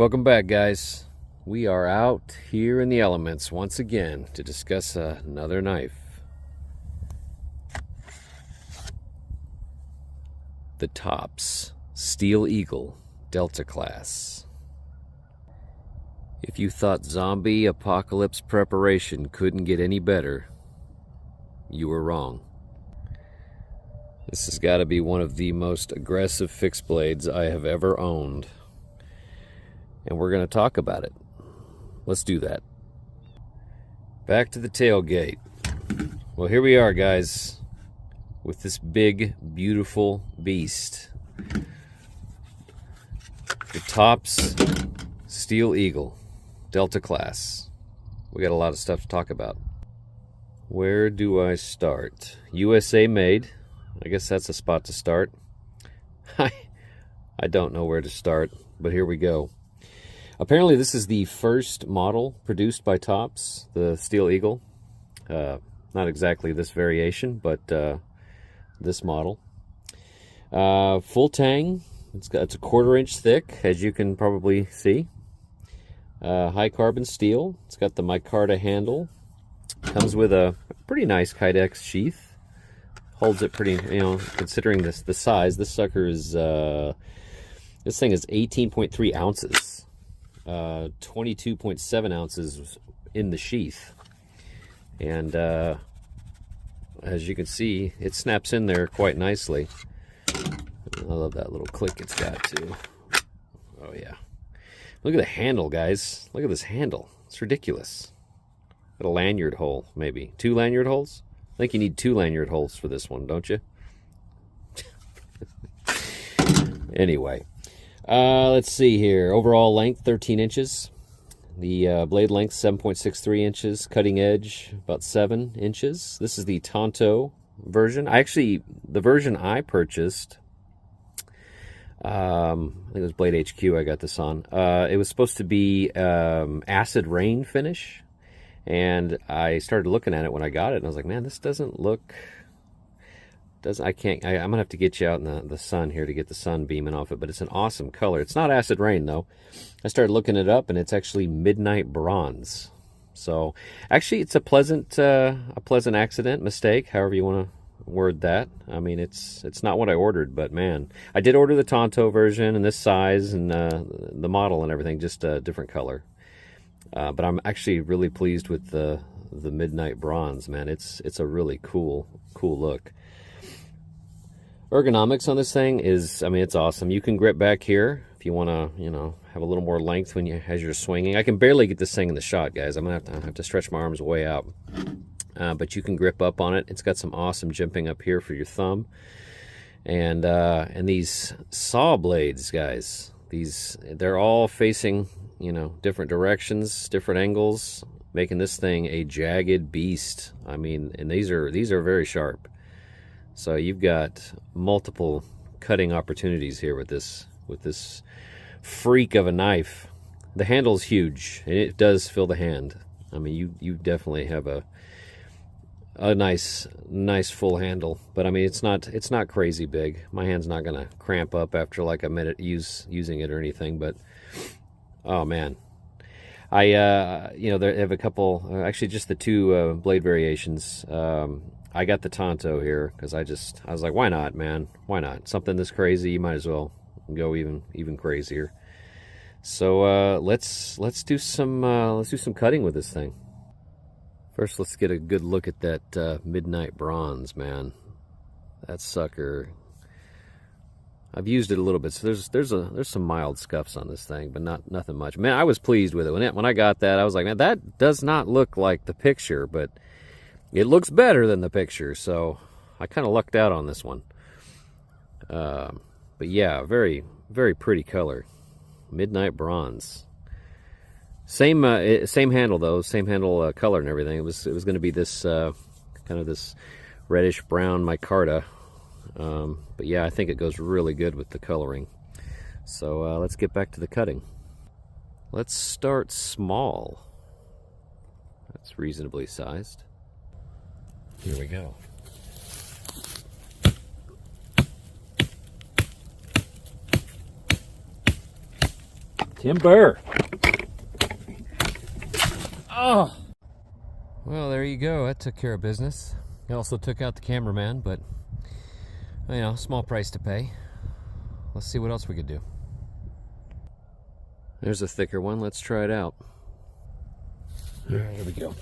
Welcome back, guys. We are out here in the elements once again to discuss another knife. The Tops Steel Eagle Delta Class. If you thought zombie apocalypse preparation couldn't get any better, you were wrong. This has got to be one of the most aggressive fixed blades I have ever owned. And we're going to talk about it. Let's do that. Back to the tailgate. Well, here we are, guys, with this big, beautiful beast. The Tops Steel Eagle Delta Class. We got a lot of stuff to talk about. Where do I start? USA made. I guess that's a spot to start. I don't know where to start, but here we go. Apparently this is the first model produced by Tops, the Steel Eagle. Not exactly this variation, but this model. Full tang. It's a 1/4 inch thick, as you can probably see. High carbon steel. It's got the micarta handle. Comes with a pretty nice Kydex sheath. Holds it pretty, considering the size. This sucker is, this thing is 18.3 ounces. 22.7 ounces in the sheath, and as you can see, it snaps in there quite nicely. I love that little click it's got too. Oh yeah, look at the handle, guys. Look at this handle. It's ridiculous. Got a lanyard hole, maybe 2 lanyard holes. I think you need 2 lanyard holes for this one, don't you? Anyway, let's see here. Overall length 13 inches. The blade length 7.63 inches. Cutting edge about 7 inches. This is the Tonto version. The version I purchased, I think it was Blade HQ I got this on. It was supposed to be acid rain finish, and I started looking at it when I got it, and I was like, man, this doesn't look... I'm gonna have to get you out in the sun here to get the sun beaming off it, but it's an awesome color. It's not acid rain though. I started looking it up, and it's actually midnight bronze. So actually, it's a pleasant mistake, however you want to word that. I mean, it's not what I ordered, but man, I did order the Tonto version and this size and the model and everything, just a different color. But I'm actually really pleased with the midnight bronze, man. It's a really cool look. Ergonomics on this thing is, I mean, it's awesome. You can grip back here if you want to, have a little more length as you're swinging. I can barely get this thing in the shot, guys. I'm gonna have to stretch my arms way out. But you can grip up on it. It's got some awesome jimping up here for your thumb. And these saw blades, guys. They're all facing, different directions, different angles, making this thing a jagged beast. I mean, and these are very sharp. So you've got multiple cutting opportunities here with this freak of a knife. The handle's huge, and it does fill the hand. I mean, you definitely have a nice full handle, but I mean, it's not crazy big. My hand's not gonna cramp up after like a minute using it or anything. But oh man, they have a couple, actually just the 2 blade variations. I got the Tonto here because I was like, why not, man? Why not? Something this crazy, you might as well go even crazier. So let's do some cutting with this thing. First, let's get a good look at that midnight bronze, man. That sucker. I've used it a little bit, so there's some mild scuffs on this thing, but nothing much. Man, I was pleased with it when I got that. I was like, man, that does not look like the picture, but it looks better than the picture, so I kind of lucked out on this one. But yeah, very, very pretty color. Midnight bronze. Same handle though, same handle color and everything. It was going to be this kind of this reddish brown micarta. But yeah, I think it goes really good with the coloring. So let's get back to the cutting. Let's start small. That's reasonably sized. Here we go. Timber. Oh. Well, there you go. That took care of business. It also took out the cameraman, but, you know, small price to pay. Let's see what else we could do. There's a thicker one. Let's try it out. All right, here we go.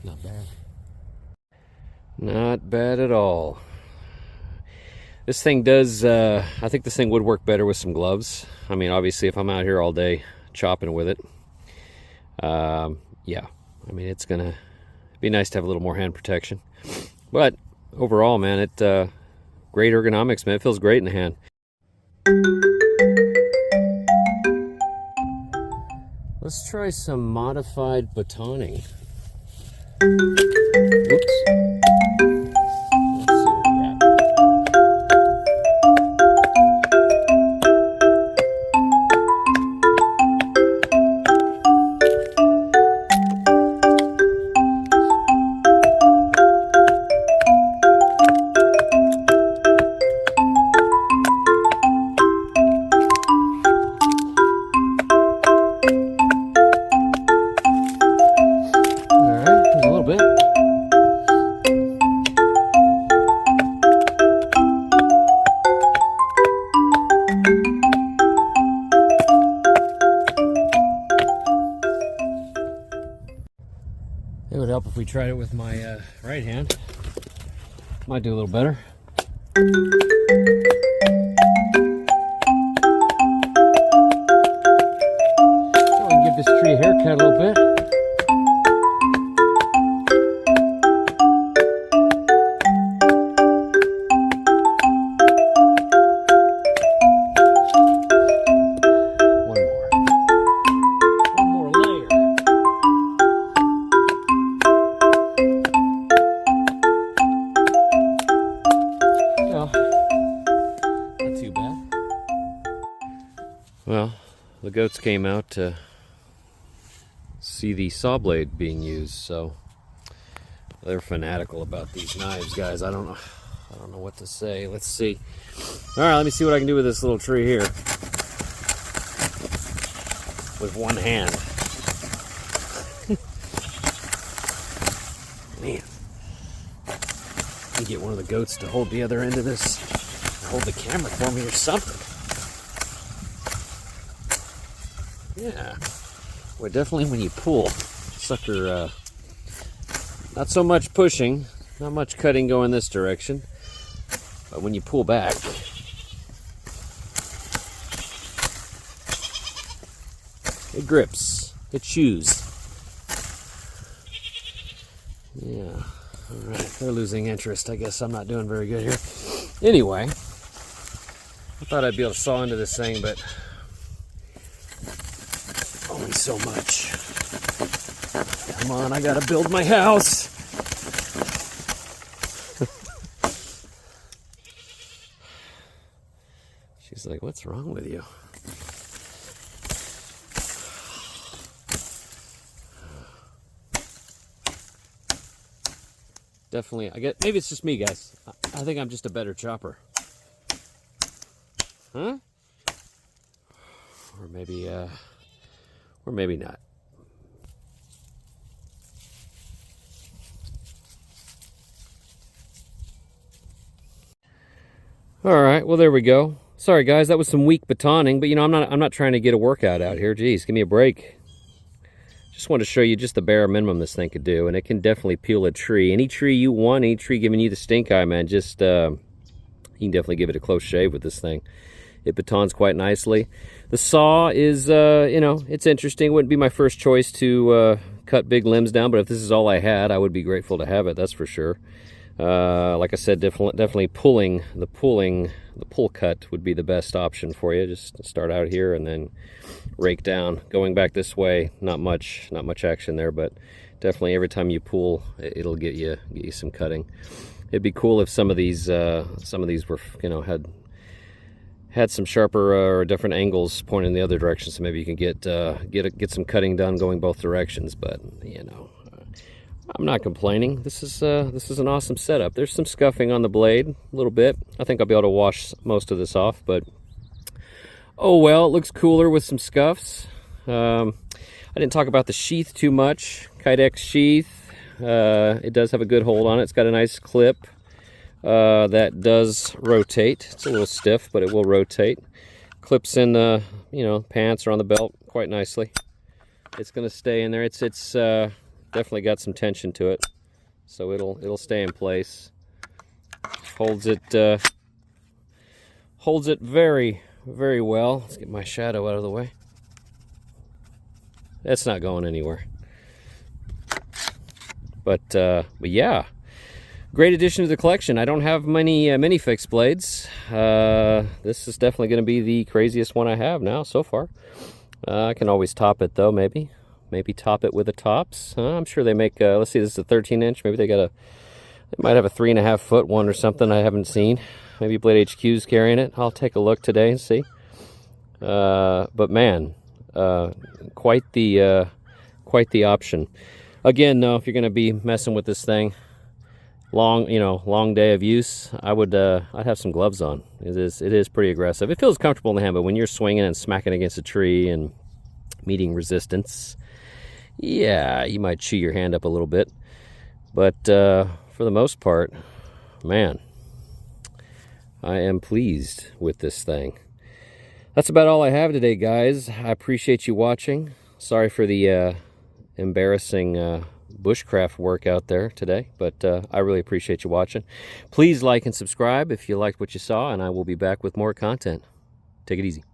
Not bad. Not bad at all. This thing does, I think this thing would work better with some gloves. I mean, obviously, if I'm out here all day chopping with it, yeah. I mean, it's gonna be nice to have a little more hand protection. But overall, man, great ergonomics, man. It feels great in the hand. Let's try some modified batoning. Oops. Let's see what we got. It would help if we tried it with my right hand. Might do a little better. So we can give this tree a haircut a little bit. Well, the goats came out to see the saw blade being used, so they're fanatical about these knives, guys. I don't know what to say. Let's see. All right, let me see what I can do with this little tree here with one hand. Man, I get one of the goats to hold the other end of this, hold the camera for me or something. Yeah, well, definitely when you pull, sucker, not so much pushing, not much cutting going this direction, but when you pull back, it grips, it chews. Yeah, all right, they're losing interest. I guess I'm not doing very good here. Anyway, I thought I'd be able to saw into this thing, but only so much. Come on, I gotta build my house. She's like, what's wrong with you? Definitely, maybe it's just me, guys. I think I'm just a better chopper. Huh? Or maybe not. All right, well, there we go. Sorry, guys, that was some weak batoning, but you know, I'm not trying to get a workout out here. Geez, give me a break. Just wanted to show you just the bare minimum this thing could do, and it can definitely peel a tree. Any tree you want, any tree giving you the stink eye, man, just you can definitely give it a close shave with this thing. It batons quite nicely. The saw is, you know, it's interesting. It wouldn't be my first choice to cut big limbs down, but if this is all I had, I would be grateful to have it, that's for sure. Like I said, definitely the pull cut would be the best option for you. Just start out here and then rake down. Going back this way, not much action there, but definitely every time you pull, it'll get you some cutting. It'd be cool if some of these were, you know, had some sharper or different angles pointing in the other direction, so maybe you can get some cutting done going both directions. But you know, I'm not complaining. This is an awesome setup. There's some scuffing on the blade a little bit. I think I'll be able to wash most of this off, but oh well, it looks cooler with some scuffs. I didn't talk about the sheath too much. Kydex sheath. It does have a good hold on it. It's got a nice clip that does rotate. It's a little stiff, but it will rotate. Clips in the, you know, pants or on the belt quite nicely. It's going to stay in there. It's definitely got some tension to it, so it'll stay in place. Holds it very, very well. Let's get my shadow out of the way. That's not going anywhere. But yeah, great addition to the collection. I don't have many mini fixed blades. This is definitely going to be the craziest one I have now so far. I can always top it though, maybe top it with the tops. I'm sure they make. Let's see, this is a 13-inch. Maybe they might have a 3.5-foot one or something I haven't seen. Maybe Blade HQ's carrying it. I'll take a look today and see. But man, quite the option. Again, though, if you're going to be messing with this thing, long day of use, I'd have some gloves on. It is pretty aggressive. It feels comfortable in the hand, but when you're swinging and smacking against a tree and meeting resistance, yeah, you might chew your hand up a little bit. But for the most part, man, I am pleased with this thing. That's about all I have today, guys. I appreciate you watching. Sorry for the embarrassing bushcraft work out there today, but I really appreciate you watching. Please like and subscribe if you liked what you saw, and I will be back with more content. Take it easy.